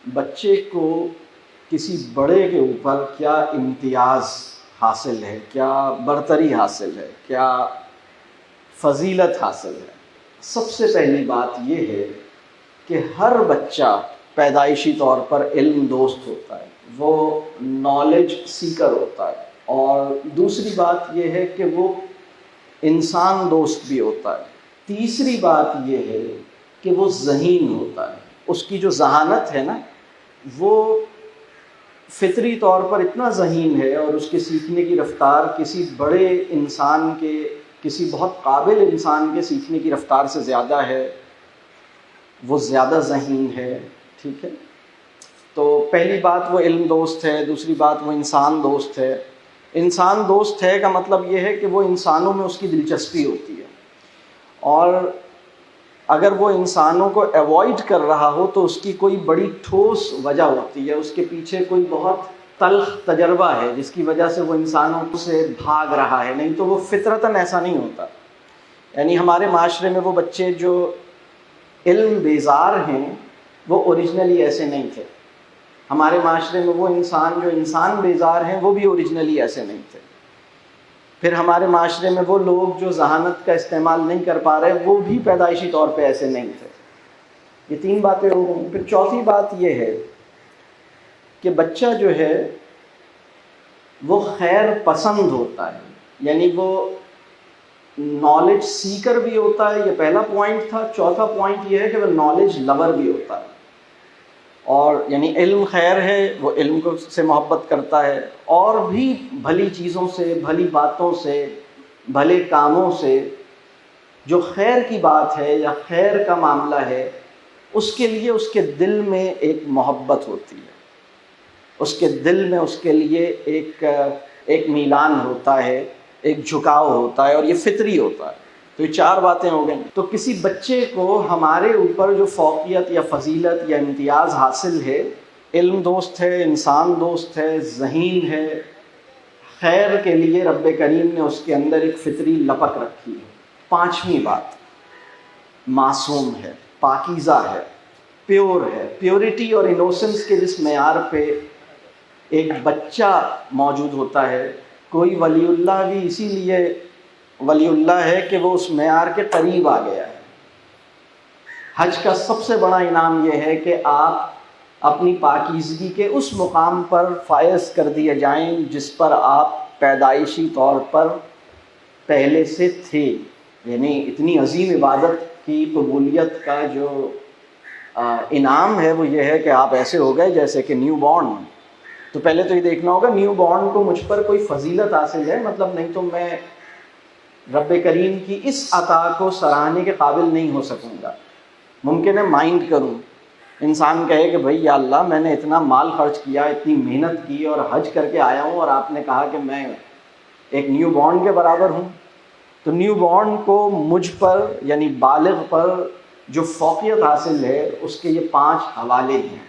بچے کو کسی بڑے کے اوپر کیا امتیاز حاصل ہے، کیا برتری حاصل ہے، کیا فضیلت حاصل ہے؟ سب سے پہلی بات یہ ہے کہ ہر بچہ پیدائشی طور پر علم دوست ہوتا ہے، وہ نالج سیکر ہوتا ہے، اور دوسری بات یہ ہے کہ وہ انسان دوست بھی ہوتا ہے۔ تیسری بات یہ ہے کہ وہ ذہین ہوتا ہے، اس کی جو ذہانت ہے نا وہ فطری طور پر اتنا ذہین ہے، اور اس کے سیکھنے کی رفتار کسی بڑے انسان کے، کسی بہت قابل انسان کے سیکھنے کی رفتار سے زیادہ ہے، وہ زیادہ ذہین ہے۔ ٹھیک ہے، تو پہلی بات وہ علم دوست ہے، دوسری بات وہ انسان دوست ہے۔ انسان دوست ہے کا مطلب یہ ہے کہ وہ انسانوں میں اس کی دلچسپی ہوتی ہے، اور اگر وہ انسانوں کو ایوائڈ کر رہا ہو تو اس کی کوئی بڑی ٹھوس وجہ ہوتی ہے، اس کے پیچھے کوئی بہت تلخ تجربہ ہے جس کی وجہ سے وہ انسانوں سے بھاگ رہا ہے، نہیں تو وہ فطرتاً ایسا نہیں ہوتا۔ یعنی ہمارے معاشرے میں وہ بچے جو علم بیزار ہیں وہ اوریجنلی ایسے نہیں تھے، ہمارے معاشرے میں وہ انسان جو انسان بیزار ہیں وہ بھی اوریجنلی ایسے نہیں تھے، پھر ہمارے معاشرے میں وہ لوگ جو ذہانت کا استعمال نہیں کر پا رہے وہ بھی پیدائشی طور پہ ایسے نہیں تھے۔ یہ تین باتیں ہو گئیں۔ پھر چوتھی بات یہ ہے کہ بچہ جو ہے وہ خیر پسند ہوتا ہے، یعنی وہ نالج سیکر بھی ہوتا ہے، یہ پہلا پوائنٹ تھا۔ چوتھا پوائنٹ یہ ہے کہ وہ نالج لور بھی ہوتا ہے، اور یعنی علم خیر ہے، وہ علم کو سے محبت کرتا ہے، اور بھی بھلی چیزوں سے، بھلی باتوں سے، بھلے کاموں سے جو خیر کی بات ہے یا خیر کا معاملہ ہے اس کے لیے اس کے دل میں ایک محبت ہوتی ہے، اس کے دل میں اس کے لیے ایک میلان ہوتا ہے، ایک جھکاؤ ہوتا ہے، اور یہ فطری ہوتا ہے۔ تو یہ چار باتیں ہو گئیں۔ تو کسی بچے کو ہمارے اوپر جو فوقیت یا فضیلت یا امتیاز حاصل ہے، علم دوست ہے، انسان دوست ہے، ذہین ہے، خیر کے لیے رب کریم نے اس کے اندر ایک فطری لپک رکھی ہے۔ پانچویں بات، معصوم ہے، پاکیزہ ہے، پیور ہے۔ پیورٹی اور انوسنس کے جس معیار پہ ایک بچہ موجود ہوتا ہے، کوئی ولی اللہ بھی اسی لیے ولی اللہ ہے کہ وہ اس معیار کے قریب آ گیا ہے۔ حج کا سب سے بڑا انعام یہ ہے کہ آپ اپنی پاکیزگی کے اس مقام پر فائز کر دیے جائیں جس پر آپ پیدائشی طور پر پہلے سے تھے۔ یعنی اتنی عظیم عبادت کی قبولیت کا جو انعام ہے وہ یہ ہے کہ آپ ایسے ہو گئے جیسے کہ نیو بورن۔ تو پہلے تو یہ دیکھنا ہوگا نیو بورن کو مجھ پر کوئی فضیلت حاصل ہے، مطلب نہیں تو میں رب کریم کی اس عطا کو سراہنے کے قابل نہیں ہو سکوں گا۔ ممکن ہے مائنڈ کروں، انسان کہے کہ بھئی یا اللہ میں نے اتنا مال خرچ کیا، اتنی محنت کی اور حج کر کے آیا ہوں، اور آپ نے کہا کہ میں ایک نیو بورن کے برابر ہوں۔ تو نیو بورن کو مجھ پر یعنی بالغ پر جو فوقیت حاصل ہے اس کے یہ 5 حوالے ہیں۔